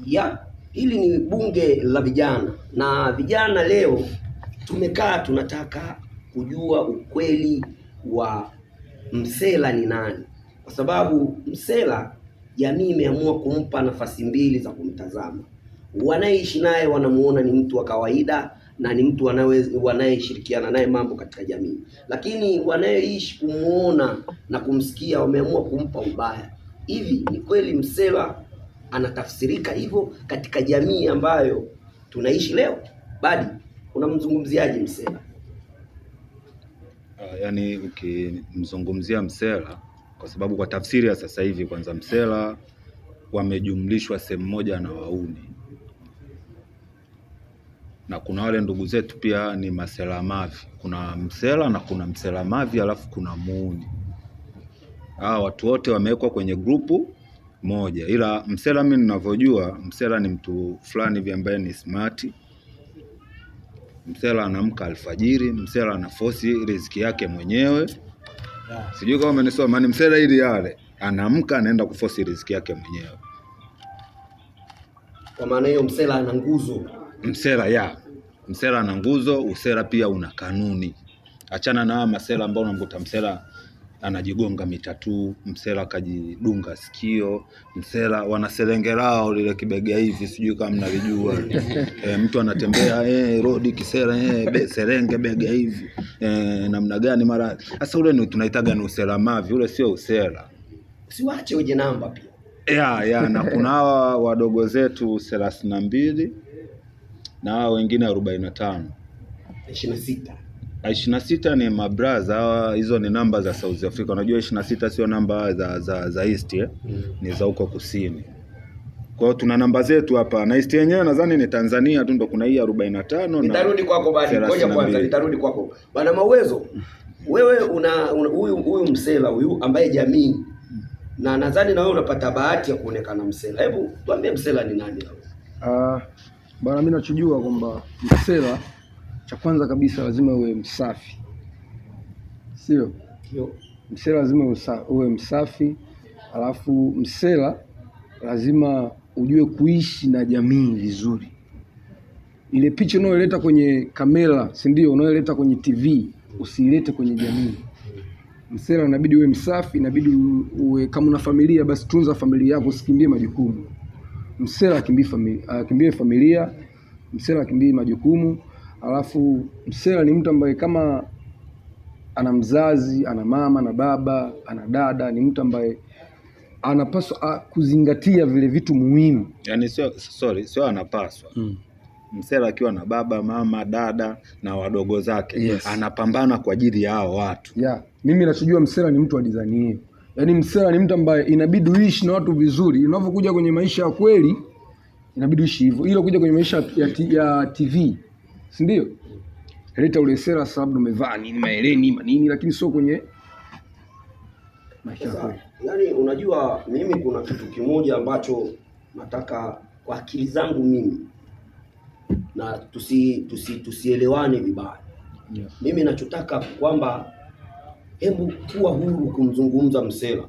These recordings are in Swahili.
Ya, hili ni bunge la vijana, na vijana leo tumekaa tunataka kujua ukweli wa msela ni nani, kwa sababu msela jamii imeamua kumpa nafasi mbili za kumtazama. Wanaishi naye wanamuona ni mtu wa kawaida na ni mtu wanayeshirikiana naye mambo katika jamii, lakini wanayeishi kumuona na kumsikia wameamua kumpa ubaya. Hivi ni kweli msela anatafsirika hivyo katika jamii ambayo tunaishi leo? Badi, unamzungumziaje msela? Yaani ukimzungumzia msela, kwa sababu kwa tafsiri ya sasa hivi, kwanza msela wamejumlishwa sehemu moja na wauni, na kuna wale ndugu zetu pia ni masela mavi. Kuna msela na kuna msela mavi, alafu kuna muuni. Watu wote wamewekwa kwenye grupu moja, ila msela mimi ninavyojua, msela ni mtu fulani hivi ambaye ni smart. Msela anaamka alfajiri, msela anafosi riziki yake mwenyewe. Sijui kama umenisoma, ni msela ili yale anaamka anaenda kufosi riziki yake mwenyewe. Kwa maana hiyo msela ana nguzo. Msela ana nguzo. Usela pia una kanuni. Achana na masela ambao unamkuta msela anajigonga mitatu, msela akajidunga sikio, msela wanaselengerao lile kibega hivi, sijui kama mnalijua. Mtu anatembea rodi kisela serenge bega hivi namna gani mara. Sasa ule ni tunaitaga ni usela mavi, ule sio usela. Usiwache uje namba pia. Na kuna hawa wadogo zetu 32 na hawa wengine 45. 26 ni mabraza hawa. Hizo ni namba za South Africa. Unajua 26 sio namba za East ni za huko kusini. Kwa hiyo tuna namba zetu hapa, na East yenyewe nadhani ni Tanzania tu ndo kuna hii 45. Nitarudi kwako bali, ngoja kwanza nitarudi kwako. Bwana Mawezo, wewe una huyu msela huyu ambaye jamii, na nadhani na wewe unapata bahati ya kuonekana msela. Hebu tuambie msela ni nani? Bwana, mimi nachojua kwamba msela cha kwanza kabisa lazima uwe msafi, sio? Msela lazima uwe msafi, alafu msela lazima ujue kuishi na jamii vizuri. Ile picha unayoleta kwenye kamera, si ndio, unayoleta kwenye TV, usiilete kwenye jamii. Msela inabidi uwe msafi, inabidi uwe, kama una familia basi tunza familia yako, usikimbie majukumu. Msela akimbie familia, msela akimbie majukumu. Alafu msela ni mtu ambaye kama ana mzazi, ana mama na baba, ana dada, ni mtu ambaye anapaswa kuzingatia vile vitu muhimu. Yaani sio anapaswa. Msela akiwa na baba, mama, dada na wadogo zake, anapambana kwa ajili ya hao watu. Mimi nachojua msela ni mtu wa design hiyo. Yaani msela ni mtu ambaye inabidi uishi na watu vizuri. Unapokuja kwenye maisha ya kweli inabidi uishi hivyo. Ila kuja kwenye maisha ya TV, si ndio? Leta ule sera sababu umevaa nini, maeleni manini, lakini sio kwenye maisha yako. Yaani unajua mimi kuna kitu kimoja ambacho nataka kwa akili zangu mimi, na tusielewane vibaya. Mimi nachotaka kwamba hebu kuwa huru kumzungumza msela.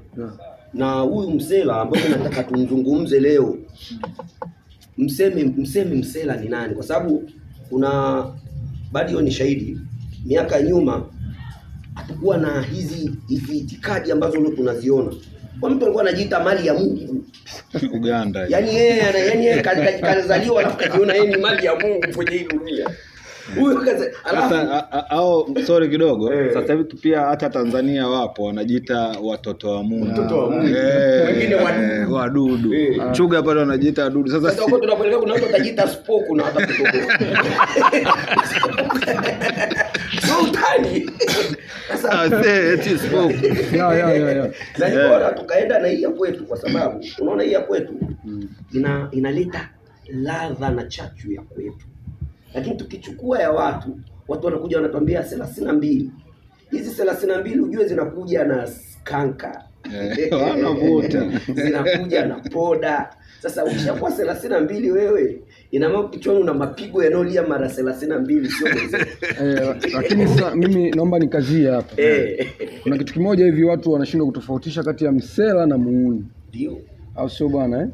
Na huyu msela ambaye nataka tumzungumze leo, mseme msela ni nani, kwa sababu kuna bado ni shahidi miaka nyuma atakuwa na hizi itikadi ambazo leo tunaziona. Kwa mtu alikuwa anajiita mali ya Mungu Uganda. Yaani yeye kazaliwa alafu kajiona yeye ni mali ya Mungu kwenye hii dunia. Huyu alafu sorry kidogo. Sasa hivi pia hata Tanzania wapo wanajiita watoto wa Mungu. Wengine wadudu. Chuga pale wanajiita wadudu. Sasa huko tunapeleka kuna watu watajiita spoku na hata kutoka. Sultani. Sasa eti spoku. Na bora tukaenda na hii ya kwetu, kwa sababu unaona hii ya kwetu inaleta ladha na chachu ya kwetu. Lakini tukichukua ya watu wanakuja wanatuambia 32. Hizi 32 ujue zinakuja na skanka. Wanavuta. Zinakuja na poda. Sasa ukishakuwa 32 wewe, ina maana kichwani una mapigo yanayolia mara 32 sio mzee. Lakini sasa mimi naomba nikazie hapa. Kuna kitu kimoja hivi watu wanashindwa kutofautisha kati ya msela na muuni. Ndio. Au sio bwana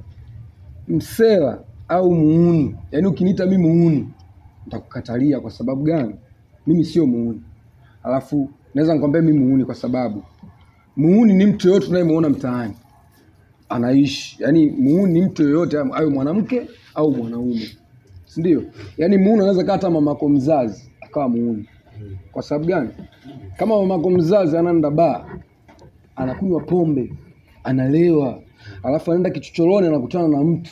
msela au muuni, yaani ukiniita mimi muuni nitakukatalia. Kwa sababu gani? Mimi sio muuni. Alafu naweza nikwambia mimi muuni kwa sababu muuni ni mtu yoyote tunayemuona mtaani anaishi. Yaani muuni ni mtu yoyote, awe mwanamke au mwanaume, si ndio? Yaani muuni anaweza kaa hata mamako mzazi akawa muuni. Kwa sababu gani? Kama mamako mzazi anaenda baa, anakunywa pombe, analewa, alafu anaenda kichochoroni anakutana na mtu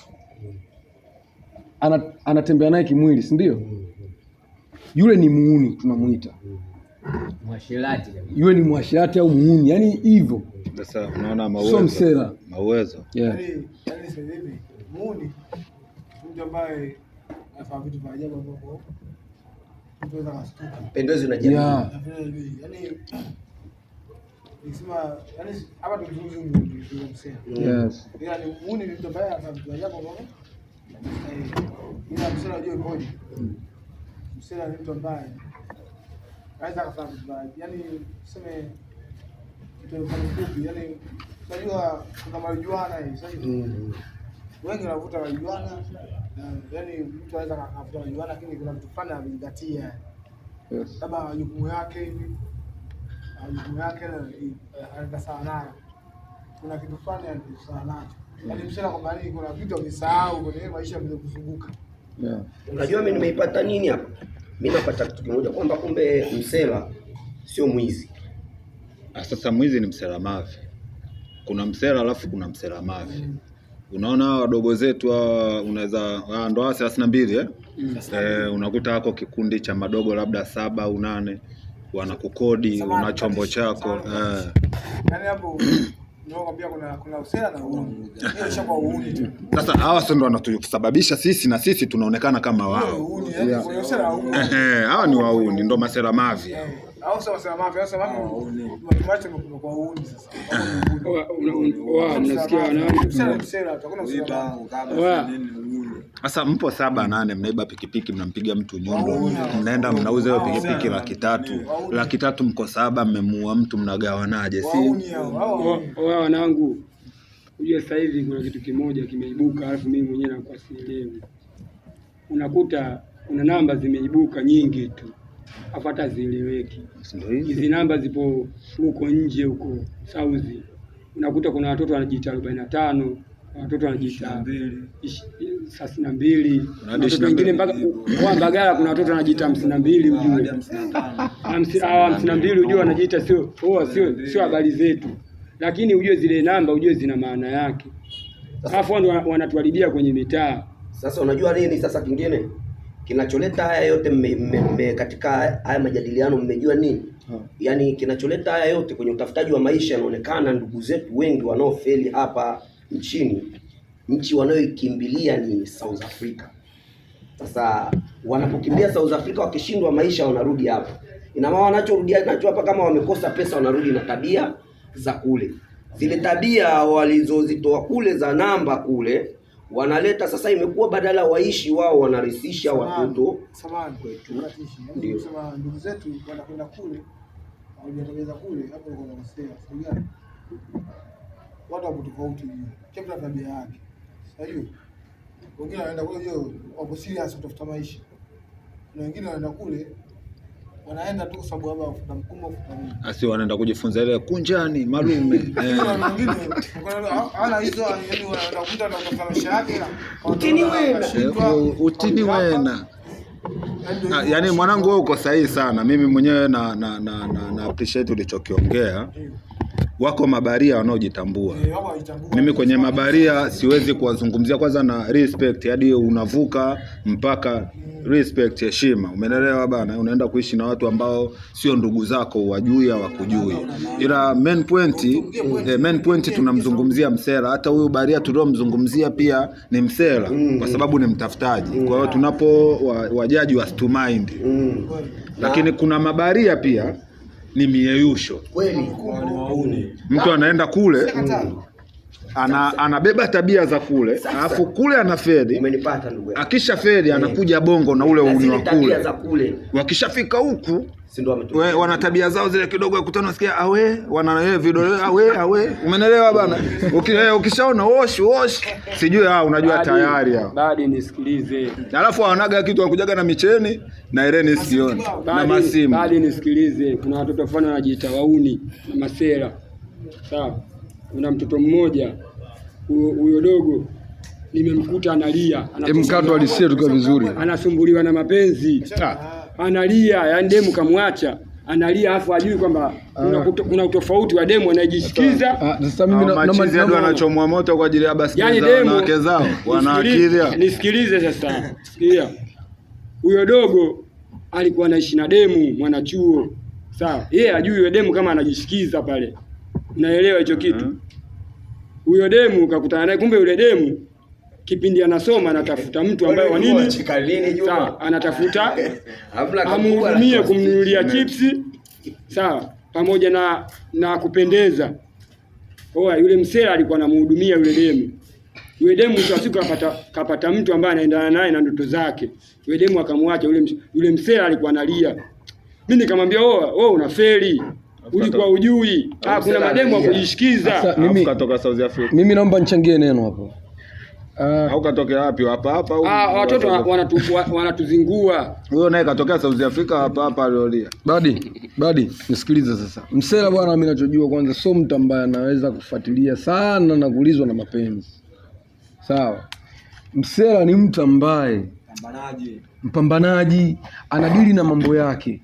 anatembea naye kimwili, si ndio? Yule ni muuni, tunamuita mwashirati. Yule ni mwashirati au muuni, yaani hivyo. Sasa unaona mauwezo. Sio msela. Mauwezo. Yeah. Yaani sasa hivi muuni mtu ambaye anafanya vitu vya ajabu ambavyo mtu anaweza kustuka. Pendezi unajamii. Yeah. Yaani nisema yaani hapa tunazungumza msela. Yes. Yaani muuni ni mtu ambaye anafanya vitu vya ajabu ambavyo ila msela unajua ikoje? Msela ni mtu ambaye anaweza kufanya vitu vya yaani tuseme kitu kifupi, yaani unajua kuna marijuana hii sasa wengi wanavuta marijuana, yaani mtu anaweza kuvuta marijuana lakini kuna mtu fulani anazingatia labda majukumu yake hivi, anaenda sawa nayo, kuna kitu fulani anaenda sawa nacho, yaani msela kwamba nini, kuna vitu amesahau kwenye maisha vile kuzunguka. Yeah. Unajua mimi nimeipata nini hapa? Mimi napata kitu kimoja kwamba kumbe msela sio mwizi. Sasa mwizi ni msela mavi. Kuna msela alafu kuna msela mavi. Unaona wadogo zetu unaweza ndo 32 unakuta wako kikundi cha madogo labda 7 au 8 wanakukodi, una chombo chako. Yaani hapo nakwambia kuna usela na uuni. Hiyo ishakuwa uuni tu. Sasa hawa sio ndo wanatusababisha sisi na sisi tunaonekana kama wao. Uuni, yaani kuna usela uuni. Hawa ni wauni, ndo masela mavi. Au sasa mafi, sasa mafi tumache kwa uuni sasa. Mnasikia wanangu? Msela utakuwa usela. Sasa mpo 7 8 mnaiba pikipiki, mnampiga mtu nyundo, mnaenda mnauza hiyo pikipiki 300,000. 300,000 mko 7, mmemuua mtu, mnagawanaje? Si wanangu, unajua sasa hivi kuna kitu kimoja kimeibuka, alafu mimi mwenyewe nakuwa sielewi. Unakuta kuna namba zimeibuka nyingi tu, afu hata zieleweki. Hizi namba zipo huko nje huko South. Unakuta kuna watoto wanajiita 45, watoto wanajiita 32, watoto wengine mpaka kwa Mbagala kuna watoto wanajiita 52, ujue 52 ujue wanajiita sio habari zetu, lakini ujue zile namba ujue zina maana yake, alafu ndio wanatuharibia kwenye mitaa. Sasa unajua nini sasa kingine kinacholeta haya yote katika haya majadiliano mmejua nini? Yaani kinacholeta haya yote kwenye utafutaji wa maisha, yanaonekana ndugu zetu wengi wanaofeli hapa nchini, nchi wanayoikimbilia ni South Africa. Sasa wanapokimbia South Africa wakishindwa maisha wanarudi hapa. Ina maana wanachorudia nacho hapa, kama wamekosa pesa wanarudi na tabia za kule. Zile tabia walizozitoa kule za namba kule wanaleta sasa, imekuwa badala waishi wao wanarisisha watoto. Kwetu. Ndio sema ndugu zetu wanakwenda kule, hawajatokeza kule, hapo wako wanasema sasa watu wapo tofauti, kila tabia yake. Sasa hiyo wengine wanaenda kule hiyo wapo serious kutafuta maisha, na wengine wanaenda kule wanaenda tu kwa sababu hapa wafuta mkumbo kufanya. Asi wanaenda kujifunza ile kunjani malume. Wengine ana hizo, yani wanakuta na kutafuta maisha yake, utini wena. Yaani mwanangu wewe uko sahihi sana. Mimi mwenyewe na appreciate ulichokiongea. Wako mabaria wanaojitambua. Mimi kwenye mabaria siwezi kuwazungumzia, kwanza na respect hadi unavuka mpaka respect, heshima. Umeelewa bana? Unaenda kuishi na watu ambao sio ndugu zako, wajui au wakujui. Ila main point tunamzungumzia msela. Hata huyu baria tuliomzungumzia pia ni msela kwa sababu ni mtafutaji. Kwa hiyo tunapo wajaji wa to mind. Lakini kuna mabaria pia ni mieyusho. Kweli. Mtu anaenda kule anabeba tabia za kule, alafu kule anafedi. Umenipata ndugu yangu. Akisha fedi anakuja bongo na ule uni wa kule. Wakishafika huku si ndio wametokea. Wana tabia zao zile kidogo ya kutana nasikia awe wana vidole awe. Umeelewa bana? Ukishaona wash sijui unajua tayari hao. Bado nisikilize. Alafu wanaga kitu wanakujaga na micheni na Irene sioni na masimu. Bado nisikilize. Kuna watoto fulani wanajiita wauni na masera. Sawa. Kuna mtoto mmoja huyo dogo nimemkuta analia. Mkato alisia tukiwa vizuri. Anasumbuliwa na mapenzi. Analia, yani demu kamwacha. Analia afu ajui kwamba kuna utofauti wa demu anajisikiza. Sasa mimi naomba anachomwa moto kwa ajili ya basi na wake zao. Wanaakili. Nisikilize sasa. Sikia. Huyo dogo alikuwa anaishi na demu mwanachuo. Sawa. Yeye ajui yule demu kama anajisikiza pale. Unaelewa hicho kitu? Huyo demu kakutana naye, kumbe yule demu kipindi anasoma anatafuta mtu ambaye wa nini? Sawa, anatafuta amhudumie, kumnunulia chipsi, sawa, pamoja na kupendeza. Yule msela alikuwa anamhudumia yule demu. Yule demu mtu asiku kapata mtu ambaye anaendana naye na ndoto zake. Yule demu akamwacha, yule msela alikuwa analia. Mimi nikamwambia wewe unafeli. Ulikuwa ujui. Kuna mademu wa kujishikiza. Mimi katoka South Africa. Mimi naomba nichangie neno hapo. Au katokea wapi? Hapa watoto wanatuzingua. Huyo naye katokea South Africa hapa aliolia. Badi, nisikilize sasa. Msela bwana, mimi ninachojua kwanza sio mtu ambaye anaweza kufuatilia sana na kuulizwa na mapenzi. Sawa. Msela ni mtu ambaye mpambanaji, anadili na mambo yake.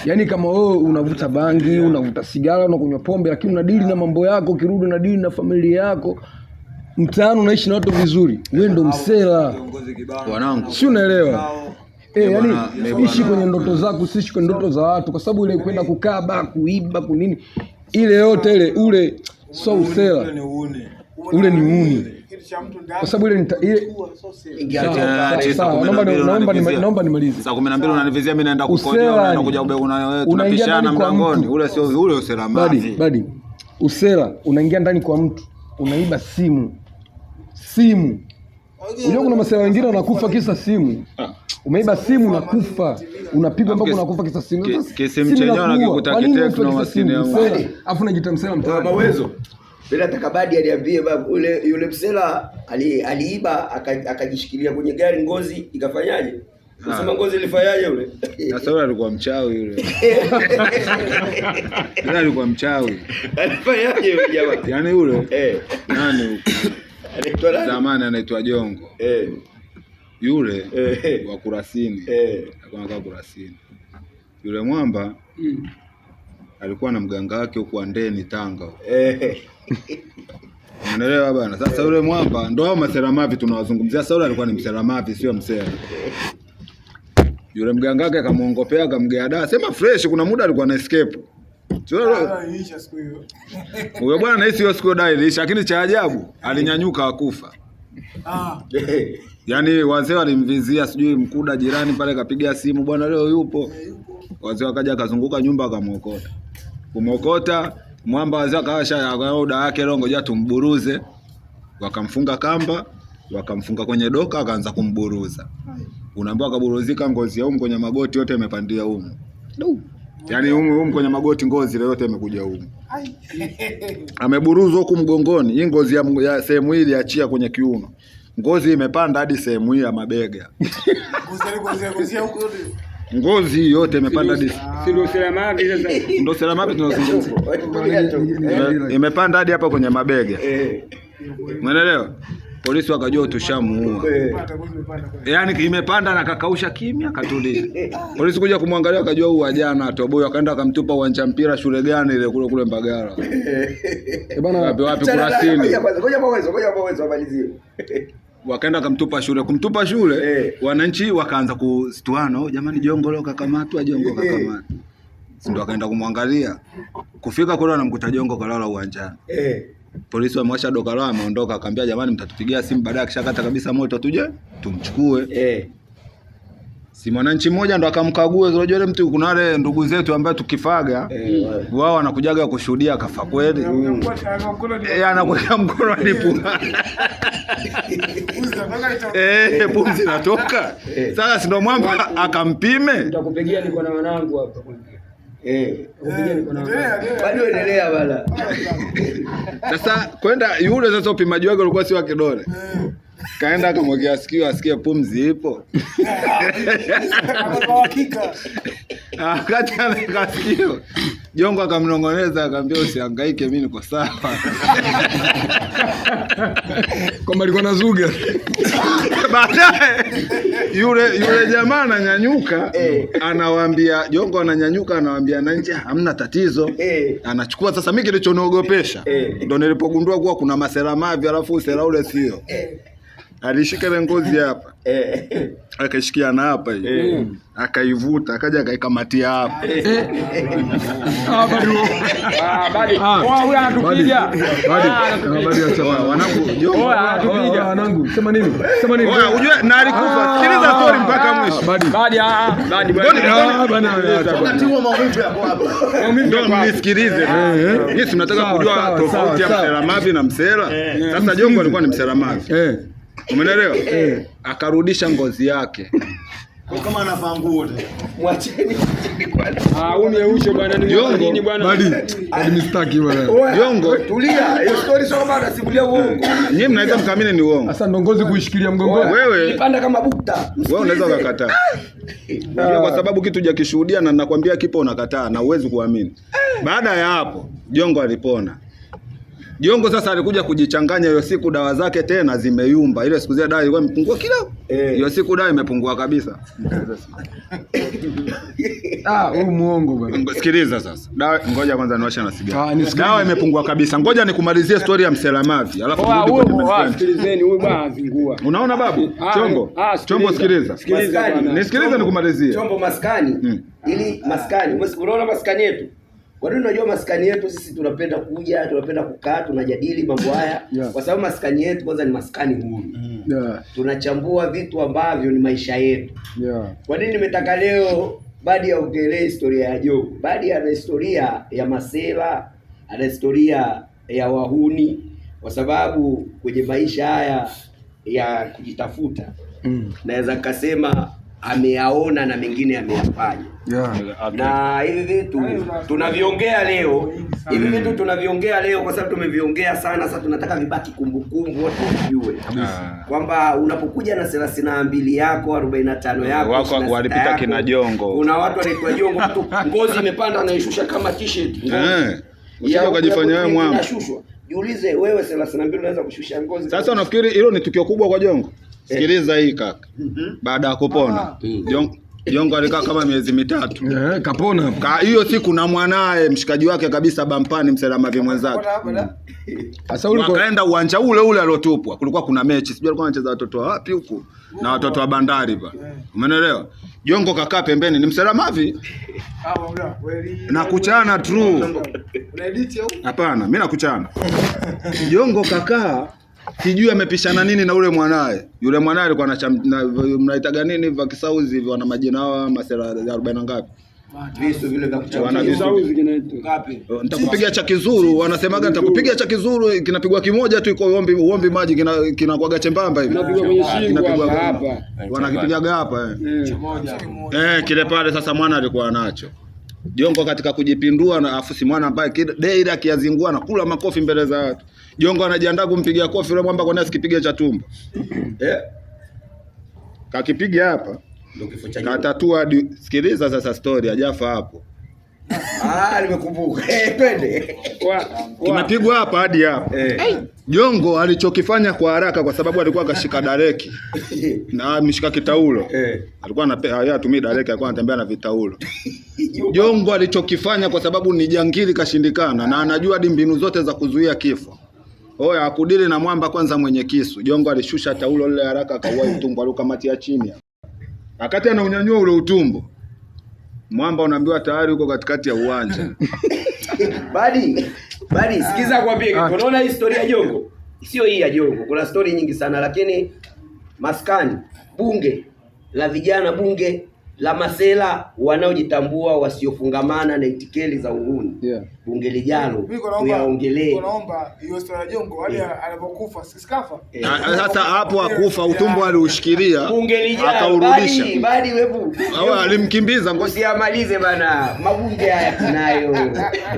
Yaani kama wewe unavuta bangi, unavuta sigara, unakunywa pombe, lakini unadili na mambo yako, ukirudi unadili na familia yako, mtaani unaishi na watu vizuri, wewe ndo msela. Wanangu, si unaelewa? Yaani ishi kwenye ndoto zako, usiishi kwenye ndoto za watu, kwa sababu ile kwenda kukaa ba kuiba kunini, ile yote ile ule so usela. Ule ni uni. Kwa sababu ile naomba nimalize. Saa 12 unanivizia mimi naenda kukojoa na kuja tunapishana mlangoni. Ule sio ule usela mavi. Badi. Usela unaingia ndani kwa mtu, unaiba simu. Unajua kuna masela wengine wanakufa kisa simu. Umeiba simu na kufa. Unapigwa mpaka unakufa kisa simu. Kesi mchenyewe anakikuta kiteko na maskini ya msela. Afu unajiita msela mtaani. Baba Wezo. Bila takabadi aliambie baba yule msela aliiba akajishikilia kwenye gari, ngozi ikafanyaje? Unasema ngozi ilifanyaje yule? Sasa yule alikuwa mchawi yule. Yule alikuwa mchawi. Alifanyaje yule jamaa? Yaani yule nani huko? Anaitwa nani? Zamani anaitwa Jongo. Yule wa Kurasini. Alikuwa anakaa Kurasini. Yule mwamba alikuwa na mganga wake huko Andeni Tanga. Unaelewa bana? Sasa yule mwamba ndio masela mavi tunawazungumzia. Sasa yule alikuwa ni msela mavi, sio msela. Yule mganga wake akamuongopea, akamgea dawa. Sema fresh, kuna muda alikuwa na escape. Iliisha siku hiyo. Huyo bwana na hiyo siku dawa iliisha, lakini cha ajabu alinyanyuka akufa. Yaani wazee walimvizia, sijui mkuda jirani pale kapiga simu, bwana leo yupo. Wazee wakaja akazunguka nyumba akamuokota. Kumwokota mwamba, wazee akawasha oda yake, leo ngoja tumburuze. Wakamfunga kamba, wakamfunga kwenye doka, akaanza kumburuza. Unaambiwa kaburuzika, ngozi ya kwenye magoti yote imepandia huko. Yaani kwenye magoti ngozi ile yote imekuja huko. Ameburuzwa huko mgongoni, hii ngozi ya sehemu hii iliachia kwenye kiuno. Ngozi imepanda hadi sehemu hii ya mabega. Ngozi yote imepanda hadi ndio selamavi sasa. Ndio selamavi tunazungumza. Imepanda hadi hapa kwenye mabega. Umeelewa? Polisi wakajua tushamuua. Yaani imepanda na kakausha kimya katulia. Polisi kuja kumwangalia wakajua huyu jana atoboy, wakaenda akamtupa uwanja mpira shule gani ile kule Mbagala. Bwana wapi Kurasini. Ngoja Wezo amalizie. Wakaenda kumtupa shule, wananchi wakaanza kustuana, jamani Jongo leo kakamatwa, Jongo kakamatwa. Ndio wakaenda kumwangalia. Kufika kule wanamkuta Jongo kalala uwanjani. Polisi wamewasha doka lao, ameondoka, akamwambia jamani mtatupigia simu baadaye akishakata kabisa moto tuje tumchukue. Si mwananchi mmoja ndo akamkague, unajua ile mtu, kuna wale ndugu zetu ambao tukifaga wao wanakujaga kushuhudia kafa kweli. Anakuweka mkono alipunga. Pumzi natoka. Sasa si ndo mwamba akampime. Nitakupigia niko na wanangu hapa. Bado endelea bwana. Sasa kwenda yule sasa upimaji wake ulikuwa si wa kidole. Kaenda akamwekea sikio asikie pumzi ipo. Kwa hakika. Wakati anaweka sikio, Jongo akamnongoneza akamwambia usihangaike mimi niko sawa. Kwamba alikuwa na zuga. Baadaye yule jamaa ananyanyuka anawaambia Jongo ananyanyuka anawaambia na nje hamna tatizo. Anachukua sasa mimi kilichoniogopesha. Ndio nilipogundua kuwa kuna masela mavi alafu usela ule sio. Alishika ile ngozi hapa. Akaishikia na hapa hivi. Akaivuta, akaja akaikamatia hapa. Huyu anatupiga. Wanangu, Jongo Anatupiga wanangu. Sema nini? Sema nini? Unajua na alikufa. Sikiliza story mpaka mwisho. Badi. Wakati huo maumivu yako hapa. Ndio mnisikilize. Yes, tunataka kujua tofauti ya msela mavi na msela. Sasa Jongo alikuwa ni msela mavi. Umeelewa? Akarudisha ngozi yake. Kama anafanguo. Mwacheni kwanza. Unieushe bwana ni nini bwana? Badi mistaki bwana. Jongo, tulia. Hiyo story sio kama anasimulia uongo. nyinyi mnaweza mkaamini ni uongo. Sasa ndo ngozi kuishikilia mgongoni. Wewe Nipanda kama bukta. wewe unaweza ukakataa. Unajua kwa sababu kitu hujakishuhudia na ninakwambia kipo unakataa na uwezi kuamini. Baada ya hapo Jongo alipona. Jongo sasa alikuja kujichanganya hiyo siku dawa zake tena zimeyumba. Ile siku zile dawa ilikuwa imepungua kila. Hiyo siku dawa imepungua kabisa. Wewe muongo bwana. Sikiliza sasa. Dawa ngoja kwanza niwashe na sigara. Dawa imepungua kabisa. Ngoja nikumalizie story ya msela mavi. Alafu sikilizeni huyu bwana azingua. Unaona babu? Chombo. Chombo sikiliza. Nisikilize nikumalizie. Chombo maskani. Ili maskani. Unaona maskani yetu? Kwa nini unajua maskani yetu sisi tunapenda kuja, tunapenda kukaa, tunajadili mambo haya kwa sababu maskani yetu kwanza ni maskani huru. Tunachambua vitu ambavyo ni maisha yetu. Kwa nini nimetaka leo Badi aongelee historia ya Jongo? Badi ana historia ya masela, ana historia ya wahuni kwa sababu kwenye maisha haya ya kujitafuta naweza nikasema ameyaona na mengine ameyafanya. Na hivi vitu tunaviongea leo, kwa sababu tumeviongea sana. Sasa tunataka vibaki kumbukumbu, watu wajue kwamba unapokuja na 32 yako 45 yako wako walipita kina Jongo. Kuna watu wanaitwa Jongo, mtu ngozi imepanda anaishusha kama t-shirt. Usije ukajifanya wewe mwamba. Jiulize wewe 32 unaweza kushusha ngozi. Sasa unafikiri hilo ni tukio kubwa kwa Jongo? Sikiliza hii kaka. Baada ya kupona Jongo alikaa kama miezi 3. Kapona. Hiyo siku na mwanae mshikaji wake kabisa Bampani msela mavi mwenzake. Sasa ule wakaenda uwanja ule aliotupwa. Kulikuwa kuna mechi. Sijui alikuwa anacheza watoto wapi huko na watoto wa Bandari pa. Umeelewa? Jongo kakaa pembeni ni msela mavi. Na kuchana true. Hapana, mimi nakuchana. Jongo kakaa sijui amepishana nini na ule mwanae. Yule mwanae alikuwa mnaitaga nini vya kisauzi hivi wana majina hao masela 40 ngapi? Visu vile vya kuchana kisauzi kinaitwa ngapi? Nitakupiga cha kizuru, wanasemaga nitakupiga cha kizuru kinapigwa kimoja tu iko uombi maji kinakuaga chembamba hivi. Kinapigwa kwenye shingo hapa. Wanakipigaga hapa kile pale sasa mwana alikuwa nacho. Jongo katika kujipindua na afusi mwana ambaye ile akiazingua na kula makofi mbele za watu. Jongo anajiandaa kumpigia kofi yule mwamba kwa nini asikipiga cha tumbo. Kakipiga hapa. Ndio kifo cha katatua. Sikiliza sasa story hajafa hapo. Nimekumbuka. Twende. Kimepigwa hapa hadi hapa. Jongo alichokifanya kwa haraka kwa sababu alikuwa akashika dareki na ameshika kitaulo. Alikuwa anatumia dareki, alikuwa anatembea na vitaulo. Jongo alichokifanya kwa sababu ni jangili kashindikana na anajua hadi mbinu zote za kuzuia kifo. Oya akudili na mwamba kwanza mwenye kisu. Jongo alishusha taulo lile haraka akaua utumbo alikamatia chini. Wakati anaunyanyua ule utumbo, mwamba unaambiwa tayari uko katikati ya uwanja. Badi sikiza kwambie, unaona historia ya Jongo? Sio hii ya Jongo. Kuna story nyingi sana lakini maskani bunge la vijana, bunge la masela wanaojitambua wasiofungamana na itikeli za uhuni. Bunge lijalo tuyaongelee. Naomba hiyo story ya Jongo hadi alipokufa sikafa. Sasa hapo akufa, utumbo aliushikilia bunge lijalo akaurudisha. Bali wewe alimkimbiza, ngoja amalize bana. Mabunge haya tunayo,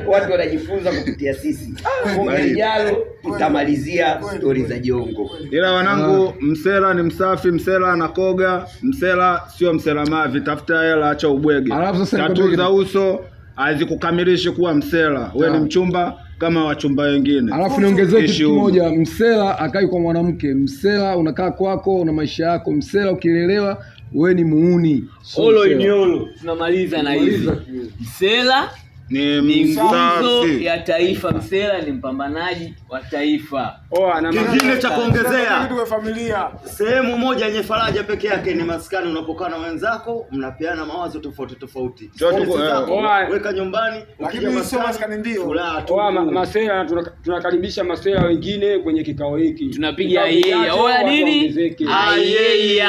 watu wanajifunza kupitia sisi. Bunge lijalo tutamalizia story za Jongo. Ila wanangu, msela ni msafi, msela anakoga, msela sio msela mavi. Tafuta hela, acha ubwege. Tatu za uso hazikukamilishi kuwa msela. Wewe ni mchumba kama wachumba wengine. Alafu niongezee kitu kimoja, msela akai kwa mwanamke. Msela unakaa kwako, una maisha yako. Msela ukilelewa wewe ni muuni. Olo iniolo. Tunamaliza na hizi. Msela ni nguzo ya taifa. Msela ni mpambanaji wa taifa. Kingine cha kuongezea, familia sehemu moja yenye faraja peke yake ni maskani. Unapokaa na wenzako mnapeana mawazo tofauti tofauti. Weka nyumbani, lakini sio maskani ndio. Masela tunakaribisha masela wengine kwenye kikao hiki. Tunapiga yeye. Oya nini? Ayeye.